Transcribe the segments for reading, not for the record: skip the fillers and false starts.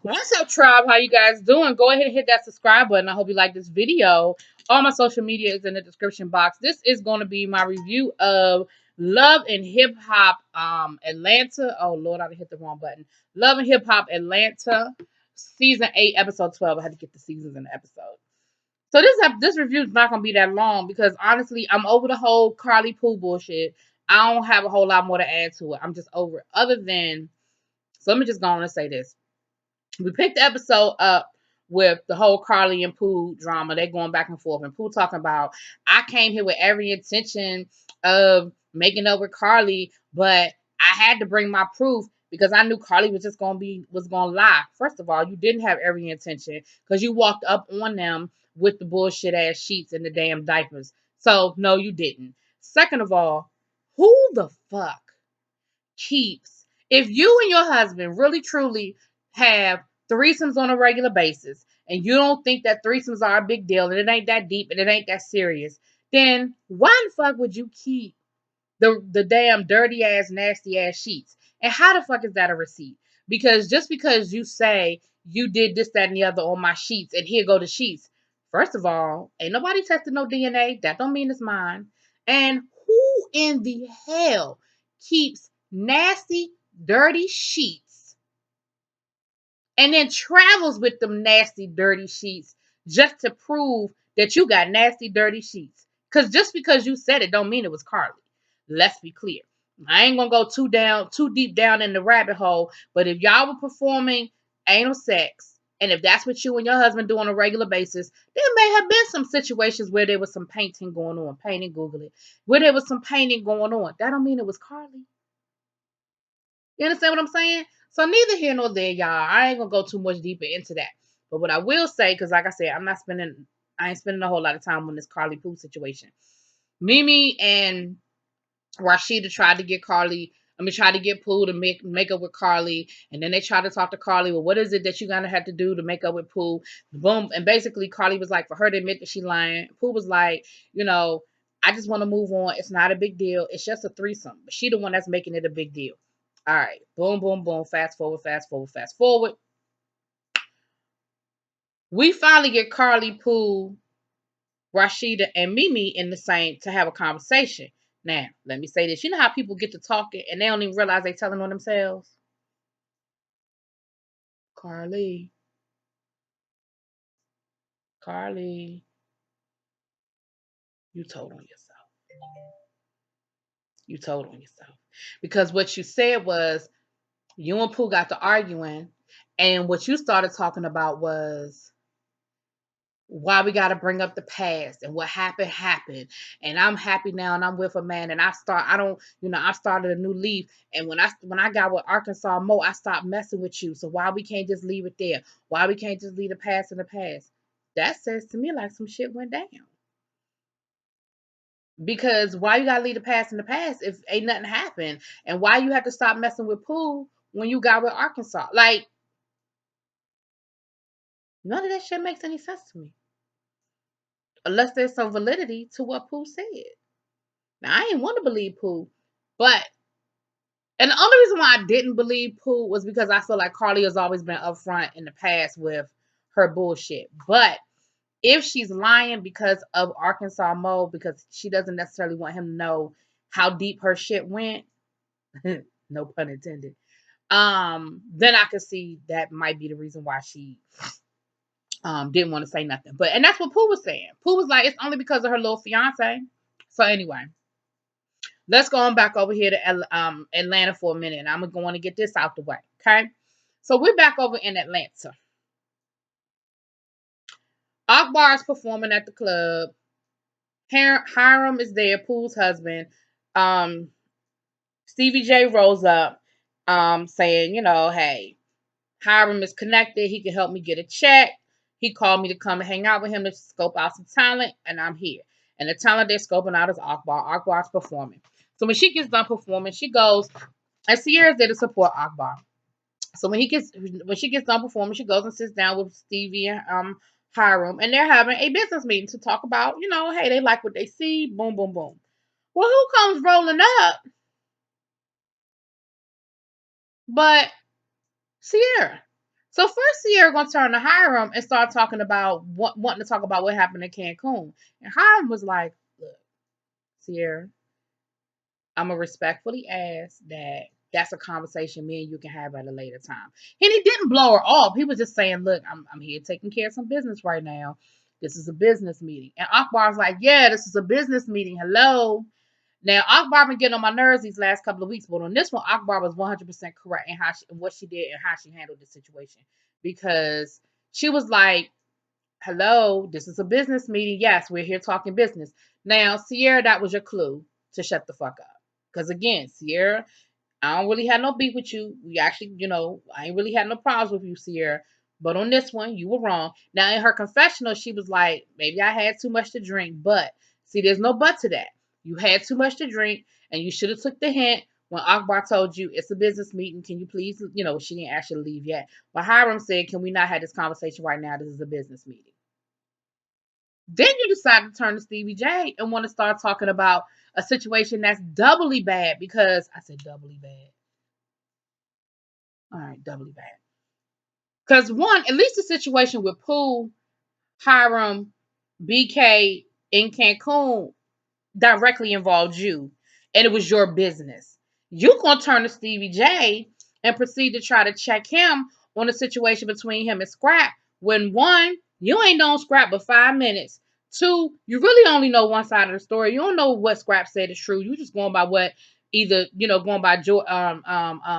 What's up, tribe? How you guys doing? Go ahead and hit that subscribe button. I hope you like this video. All my social media is in the description box. This is going to be my review of Love and Hip Hop Atlanta. Oh, Lord, I hit the wrong button. Love and Hip Hop Atlanta, Season 8, Episode 12. I had to get the seasons in the episode. So this review is not going to be that long because, honestly, I'm over the whole Carly Poo bullshit. I don't have a whole lot more to add to it. I'm just over it. So let me just go on and say this. We picked the episode up with the whole Carly and Pooh drama. They're going back and forth, and Pooh talking about, I came here with every intention of making up with Carly, but I had to bring my proof because I knew Carly was gonna lie. First of all, you didn't have every intention because you walked up on them with the bullshit ass sheets and the damn diapers. So no, you didn't. Second of all, who the fuck keeps, if you and your husband really truly have threesomes on a regular basis and you don't think that threesomes are a big deal and it ain't that deep and it ain't that serious, then why the fuck would you keep the damn dirty ass nasty ass sheets? And how the fuck is that a receipt? Because just because you say you did this, that, and the other on my sheets and here go the sheets, first of all, ain't nobody tested no DNA. That don't mean it's mine. And who in the hell keeps nasty, dirty sheets and then travels with them nasty, dirty sheets just to prove that you got nasty, dirty sheets? Because just because you said it don't mean it was Carly. Let's be clear. I ain't gonna go too deep down in the rabbit hole, but if y'all were performing anal sex, and if that's what you and your husband do on a regular basis, there may have been some situations where there was some painting going on. Painting, Google it. Where there was some painting going on. That don't mean it was Carly. You understand what I'm saying? So neither here nor there, y'all. I ain't gonna go too much deeper into that. But what I will say, because like I said, I ain't spending a whole lot of time on this Carly Poo situation. Mimi and Rashida tried to get tried to get Pooh to make up with Carly, and then they tried to talk to Carly. Well, what is it that you gonna have to do to make up with Pooh? Boom, and basically Carly was like, for her to admit that she lying. Pooh was like, I just want to move on. It's not a big deal. It's just a threesome. But she the one that's making it a big deal. All right, boom, boom, boom. Fast forward, fast forward, fast forward. We finally get Carly, Pooh, Rashida, and Mimi in the same to have a conversation. Now, let me say this. You know how people get to talking and they don't even realize they telling on themselves? Carly, Carly, you told on yourself. You told on yourself. Because what you said was you and Pooh got to arguing, and what you started talking about was why we got to bring up the past and what happened, and I'm happy now and I'm with a man, and I started a new leaf, and when I got with Arkansas Mo, I stopped messing with you, so why we can't just leave it there? Why we can't just leave the past in the past? That says to me like some shit went down. Because why you gotta leave the past in the past if ain't nothing happened? And why you have to stop messing with Pooh when you got with Arkansas? Like, none of that shit makes any sense to me. Unless there's some validity to what Pooh said. Now, I didn't want to believe Pooh, but and the only reason why I didn't believe Pooh was because I feel like Carly has always been upfront in the past with her bullshit. But if she's lying because of Arkansas Mo, because she doesn't necessarily want him to know how deep her shit went, no pun intended, then I could see that might be the reason why she didn't want to say nothing. And that's what Pooh was saying. Pooh was like, it's only because of her little fiance. So anyway, let's go on back over here to Atlanta for a minute. And I'm going to get this out the way. Okay. So we're back over in Atlanta. Akbar is performing at the club. Hiram is there, Pooh's husband. Um, Stevie J rolls up, saying, hey, Hiram is connected. He can help me get a check. He called me to come and hang out with him to scope out some talent, and I'm here. And the talent they're scoping out is Akbar. Akbar's performing. So when she gets done performing, she goes, and Sierra's there to support Akbar. So when she gets done performing, she goes and sits down with Stevie and Hiram, and they're having a business meeting to talk about, hey, they like what they see. Boom, boom, boom. Well, who comes rolling up but Sierra? So first Sierra gonna turn to Hiram and start talking about wanting to talk about what happened in Cancun. And Hiram was like, look, Sierra, I'm gonna respectfully ask that that's a conversation me and you can have at a later time. And he didn't blow her off. He was just saying, look, I'm here taking care of some business right now. This is a business meeting. And Akbar's like, yeah, this is a business meeting. Hello. Now, Akbar been getting on my nerves these last couple of weeks, but on this one, Akbar was 100% correct in what she did and how she handled the situation. Because she was like, hello, this is a business meeting. Yes, we're here talking business. Now, Sierra, that was your clue to shut the fuck up. Because again, Sierra, I don't really have no beef with you. We actually, I ain't really had no problems with you, Sierra. But on this one, you were wrong. Now, in her confessional, she was like, maybe I had too much to drink. But, see, there's no but to that. You had too much to drink, and you should have took the hint when Akbar told you it's a business meeting. Can you please, she didn't actually leave yet. But Hiram said, can we not have this conversation right now? This is a business meeting. Then you decide to turn to Stevie J and want to start talking about a situation that's doubly bad because I said doubly bad. All right, doubly bad. Because one, at least the situation with Pooh, Hiram, BK in Cancun directly involved you, and it was your business. You gonna turn to Stevie J and proceed to try to check him on the situation between him and Scrap. When one, you ain't known Scrap but 5 minutes. Two, you really only know one side of the story. You don't know what Scrap said is true. You just going by what either going by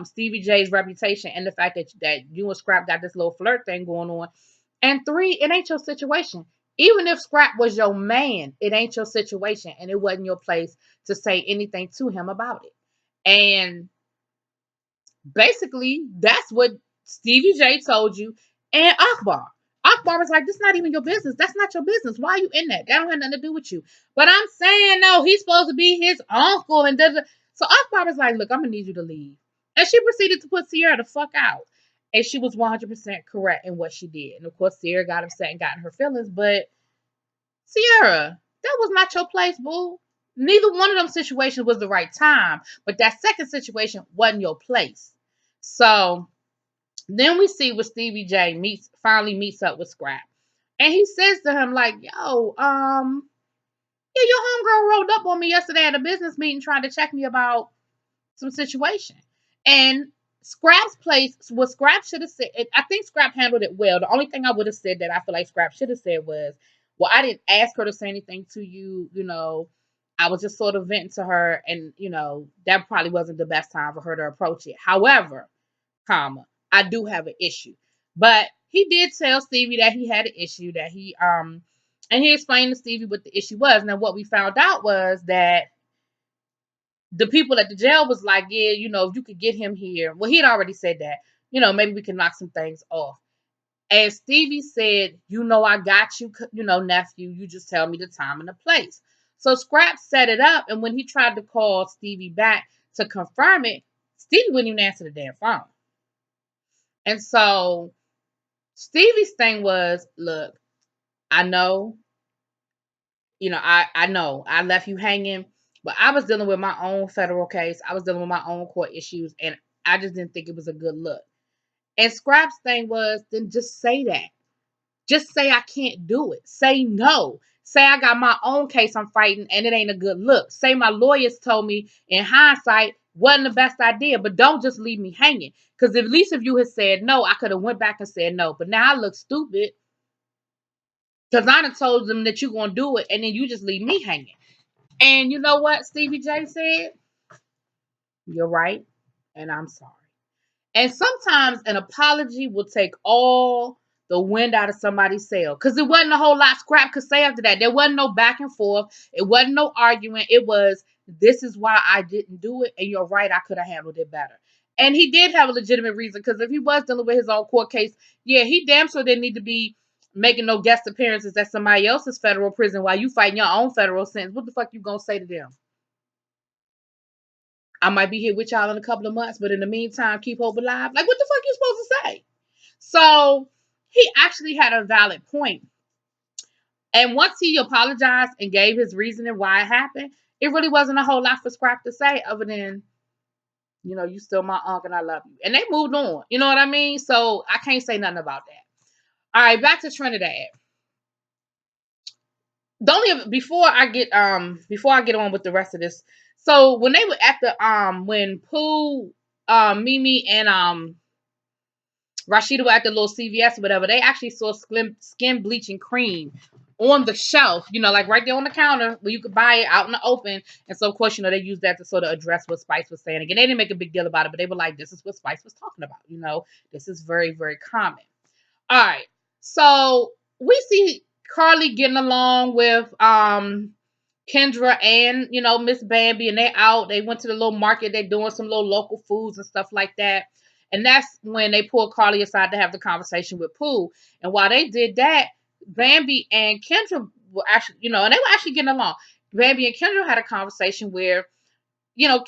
Stevie J's reputation and the fact that you and Scrap got this little flirt thing going on. And three, it ain't your situation. Even if Scrap was your man, it ain't your situation and it wasn't your place to say anything to him about it. And basically, that's what Stevie J told you and Akbar. Akbar was like, this is not even your business. That's not your business. Why are you in that? That don't have nothing to do with you. But I'm saying, no, he's supposed to be his uncle. And so Akbar was like, look, I'm going to need you to leave. And she proceeded to put Sierra the fuck out. And she was 100% correct in what she did. And of course, Sierra got upset and got in her feelings. But Sierra, that was not your place, boo. Neither one of them situations was the right time. But that second situation wasn't your place. So then we see where Stevie J finally meets up with Scrap. And he says to him, like, yo, yeah, your homegirl rolled up on me yesterday at a business meeting trying to check me about some situation. And Scrap's place, what Scrap should have said, I think Scrap handled it well. The only thing I would have said that I feel like Scrap should have said was, well, I didn't ask her to say anything to you, I was just sort of venting to her, and that probably wasn't the best time for her to approach it. However, I do have an issue. But he did tell Stevie that he had an issue, that and he explained to Stevie what the issue was. Now what we found out was that the people at the jail was like, yeah, if you could get him here. Well, he had already said that, maybe we can knock some things off. And Stevie said, I got you, nephew. You just tell me the time and the place. So Scrap set it up. And when he tried to call Stevie back to confirm it, Stevie wouldn't even answer the damn phone. And so Stevie's thing was, look, I know, I know I left you hanging, but I was dealing with my own federal case. I was dealing with my own court issues, and I just didn't think it was a good look. And Scrap's thing was, then just say that. Just say I can't do it. Say no. Say I got my own case I'm fighting and it ain't a good look. Say my lawyers told me in hindsight wasn't the best idea, but don't just leave me hanging. Because at least if you had said no, I could have went back and said no. But now I look stupid because I done told them that you're going to do it and then you just leave me hanging. And you know what Stevie J said? You're right. And I'm sorry. And sometimes an apology will take all the wind out of somebody's sail. Because it wasn't a whole lot Scrap could say after that. There wasn't no back and forth. It wasn't no argument. It was, this is why I didn't do it. And you're right, I could have handled it better. And he did have a legitimate reason. Because if he was dealing with his own court case, yeah, he damn sure didn't need to be making no guest appearances at somebody else's federal prison while you fighting your own federal sentence. What the fuck you gonna say to them? I might be here with y'all in a couple of months, but in the meantime, keep hope alive. Like, what the fuck you supposed to say? So he actually had a valid point. And once he apologized and gave his reasoning why it happened, it really wasn't a whole lot for Scrap to say other than, You know, you still my uncle and I love you. And they moved on. You know what I mean? So I can't say nothing about that. All right, back to Trinidad. The only before I get on with the rest of this. So when they were at the when Pooh, Mimi and Rashida were at the little CVS or whatever, they actually saw skin bleaching cream on the shelf, you know, like right there on the counter where you could buy it out in the open. And so, of course, you know, they used that to sort of address what Spice was saying. Again, they didn't make a big deal about it, but they were like, this is what Spice was talking about. You know, this is very, very common. All right. So we see Carly getting along with Kendra and, you know, Miss Bambi, and they out. They went to the little market. They doing some little local foods and stuff like that. And that's when they pulled Carly aside to have the conversation with Pooh. And while they did that, Bambi and Kendra were actually, you know, and they were actually getting along. Bambi and Kendra had a conversation where, you know,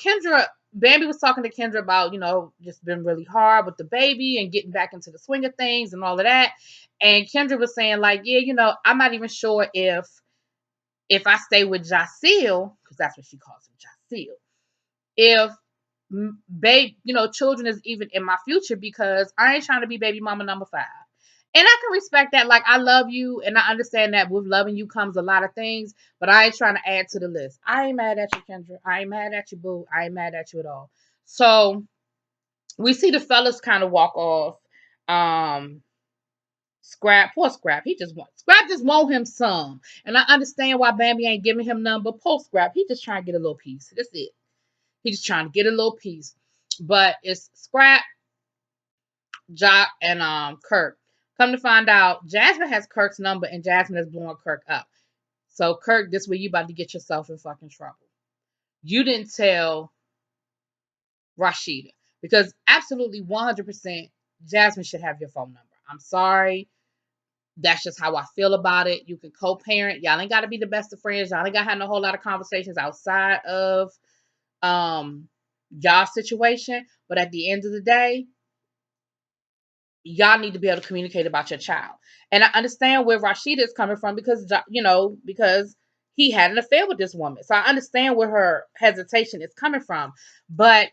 Bambi was talking to Kendra about, you know, just been really hard with the baby and getting back into the swing of things and all of that. And Kendra was saying, like, yeah, you know, I'm not even sure if I stay with Jaceel, because that's what she calls him, Jaceel, if you know, children is even in my future, because I ain't trying to be baby mama number 5. And I can respect that. Like, I love you, and I understand that with loving you comes a lot of things, but I ain't trying to add to the list. I ain't mad at you, Kendra. I ain't mad at you, boo. I ain't mad at you at all. So we see the fellas kind of walk off. Scrap, Scrap just want him some. And I understand why Bambi ain't giving him none, but poor Scrap, he just trying to get a little piece. That's it. He just trying to get a little piece. But it's Scrap, Jock, and Kirk. Come to find out, Jasmine has Kirk's number and Jasmine is blowing Kirk up. So Kirk, this way you about to get yourself in fucking trouble. You didn't tell Rashida, because absolutely 100% Jasmine should have your phone number. I'm sorry. That's just how I feel about it. You can co-parent. Y'all ain't got to be the best of friends. Y'all ain't got to have a whole lot of conversations outside of y'all situation. But at the end of the day, y'all need to be able to communicate about your child. And I understand where Rashida is coming from, because, you know, because he had an affair with this woman. So I understand where her hesitation is coming from. But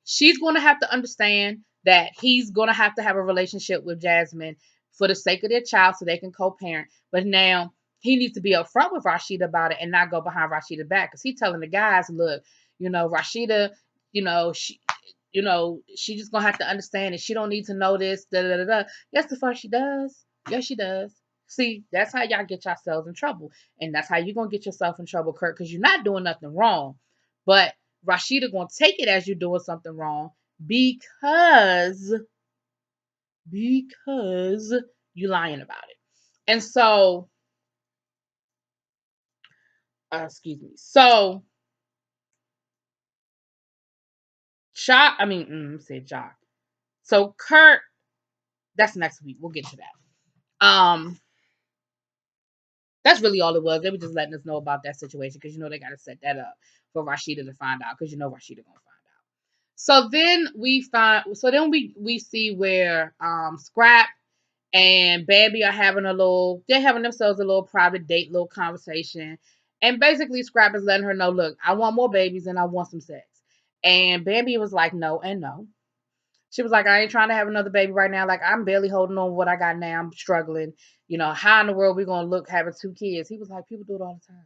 she's going to have to understand that he's going to have a relationship with Jasmine for the sake of their child so they can co-parent. But now he needs to be upfront with Rashida about it and not go behind Rashida back, because he's telling the guys, look, you know, Rashida, you know, she just going to have to understand that she don't need to know this. Da, da, da, da. Yes, the fuck she does. Yes, she does. See, that's how y'all get yourselves in trouble. And that's how you're going to get yourself in trouble, Kurt, because you're not doing nothing wrong. But Rashida gonna take it as you're doing something wrong, because you lying about it. And so, excuse me. So, Jock. So Kurt, that's next week. We'll get to that. That's really all it was. They were just letting us know about that situation, because you know they gotta set that up for Rashida to find out, because you know Rashida gonna find out. So then we see where Scrap and Bambi are they're having themselves a little private date, little conversation. And basically Scrap is letting her know, look, I want more babies and I want some sex. And Bambi was like, no and no. She was like, I ain't trying to have another baby right now. Like, I'm barely holding on what I got now. I'm struggling. You know, how in the world we gonna look having 2 kids? He was like, people do it all the time.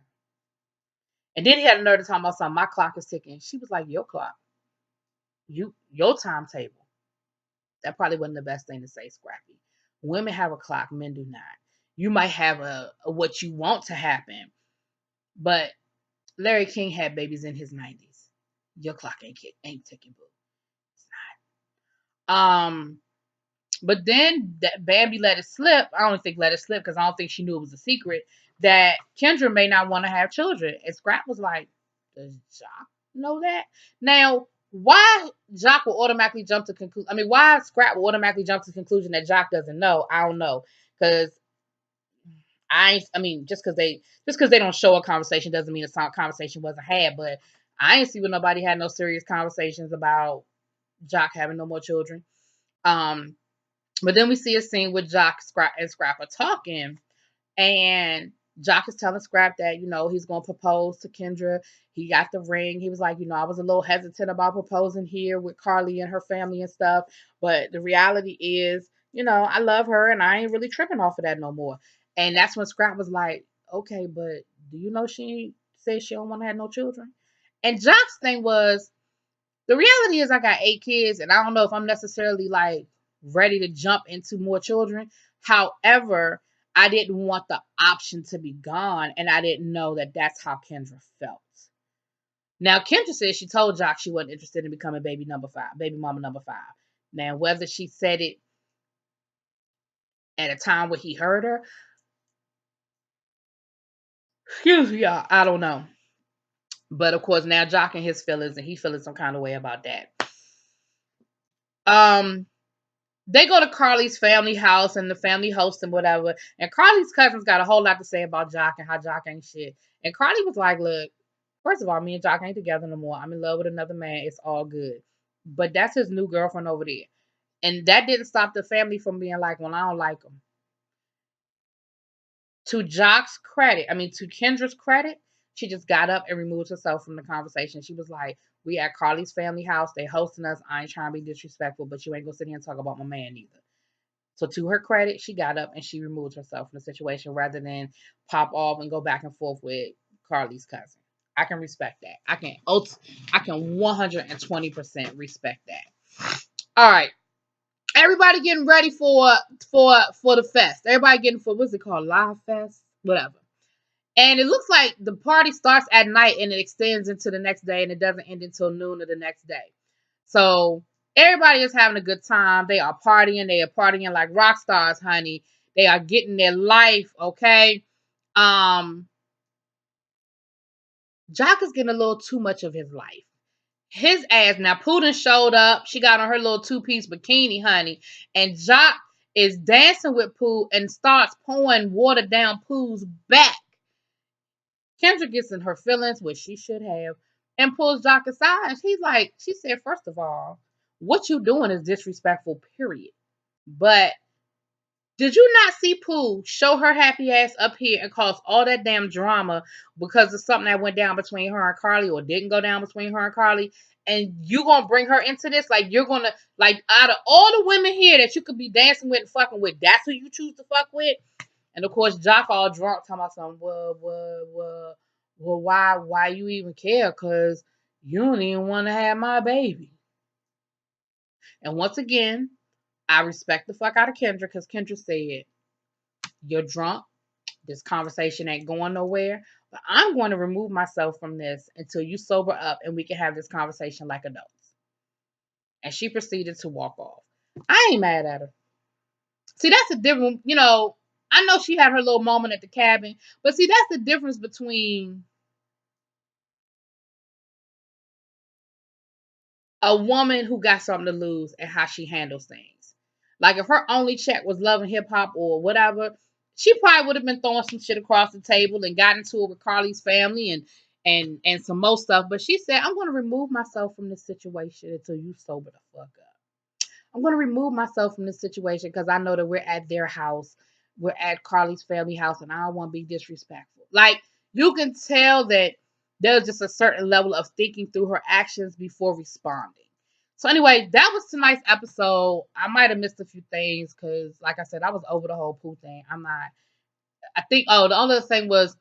And then he had a nerve to talk about something. My clock is ticking. She was like, your clock. Your timetable. That probably wasn't the best thing to say, Scrappy. Women have a clock, men do not. You might have a what you want to happen, but Larry King had babies in his 90s. Your clock ain't ticking, boo. It's not. But then that Bambi let it slip. I don't think let it slip, because I don't think she knew it was a secret, that Kendra may not want to have children. And Scrap was like, does Jock know that? Now, why Jock will automatically jump to conclusion? I mean, why Scrap will automatically jump to the conclusion that Jock doesn't know? I don't know, because just because they don't show a conversation doesn't mean a conversation wasn't had. But I ain't see when nobody had no serious conversations about Jock having no more children. But then we see a scene with Jock, Scrap, and Scrap are talking, and Jock is telling Scrap that, he's going to propose to Kendra. He got the ring. He was like, I was a little hesitant about proposing here with Carly and her family and stuff. But the reality is, I love her and I ain't really tripping off of that no more. And that's when Scrap was like, okay, but do you know she said she don't want to have no children? And Jock's thing was, the reality is I got 8 kids and I don't know if I'm necessarily like ready to jump into more children. However, I didn't want the option to be gone and I didn't know that that's how Kendra felt. Now, Kendra said she told Jock she wasn't interested in becoming baby mama number 5. Now, whether she said it at a time where he heard her, excuse me, y'all, I don't know. But of course, now Jock and his feelings and he feeling some kind of way about that. They go to Carly's family house and the family hosts and whatever. And Carly's cousins got a whole lot to say about Jock and how Jock ain't shit. And Carly was like, look, first of all, me and Jock ain't together no more. I'm in love with another man. It's all good. But that's his new girlfriend over there. And that didn't stop the family from being like, well, I don't like him. To Kendra's credit, she just got up and removed herself from the conversation. She was like, we at Carly's family house. They hosting us. I ain't trying to be disrespectful, but you ain't gonna sit here and talk about my man either. So to her credit, she got up and she removed herself from the situation rather than pop off and go back and forth with Carly's cousin. I can respect that. I can 120% respect that. All right. Everybody getting ready for the fest. Everybody getting for, what's it called? Live Fest? Whatever. And it looks like the party starts at night and it extends into the next day and it doesn't end until noon of the next day. So everybody is having a good time. They are partying. They are partying like rock stars, honey. They are getting their life, okay? Jock is getting a little too much of his life. His ass, now Putin showed up. She got on her little 2-piece bikini, honey. And Jock is dancing with Pooh and starts pouring water down Pooh's back. Kendra gets in her feelings, which she should have, and pulls Jock aside. And she said, first of all, what you doing is disrespectful, period. But did you not see Pooh show her happy ass up here and cause all that damn drama because of something that went down between her and Carly or didn't go down between her and Carly? And you gonna bring her into this? Like, you're gonna, like, out of all the women here that you could be dancing with and fucking with, that's who you choose to fuck with? And of course, Jock all drunk talking about something, well, why you even care? Cause you don't even want to have my baby. And once again, I respect the fuck out of Kendra because Kendra said, you're drunk. This conversation ain't going nowhere. But I'm going to remove myself from this until you sober up and we can have this conversation like adults. And she proceeded to walk off. I ain't mad at her. See, that's a different, I know she had her little moment at the cabin, but see, that's the difference between a woman who got something to lose and how she handles things. Like, if her only check was Love and Hip Hop or whatever, she probably would have been throwing some shit across the table and got into it with Carly's family and some more stuff. But she said, I'm going to remove myself from this situation until you sober the fuck up. I'm going to remove myself from this situation because I know that we're at their house. We're at Carly's family house and I don't want to be disrespectful. Like, you can tell that there's just a certain level of thinking through her actions before responding. So anyway, that was tonight's episode. I might have missed a few things because, like I said, I was over the whole Pooh thing. The only other thing was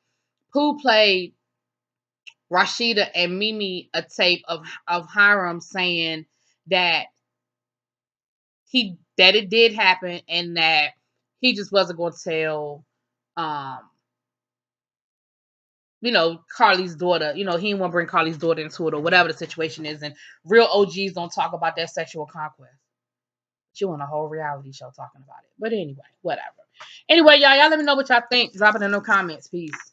Pooh played Rashida and Mimi a tape of Hiram saying that it did happen and that he just wasn't going to tell Carly's daughter, he didn't want to bring Carly's daughter into it or whatever the situation is. And real OGs don't talk about their sexual conquest. But you on a whole reality show talking about it. But anyway, whatever. Anyway, y'all let me know what y'all think. Drop it in the comments. Peace.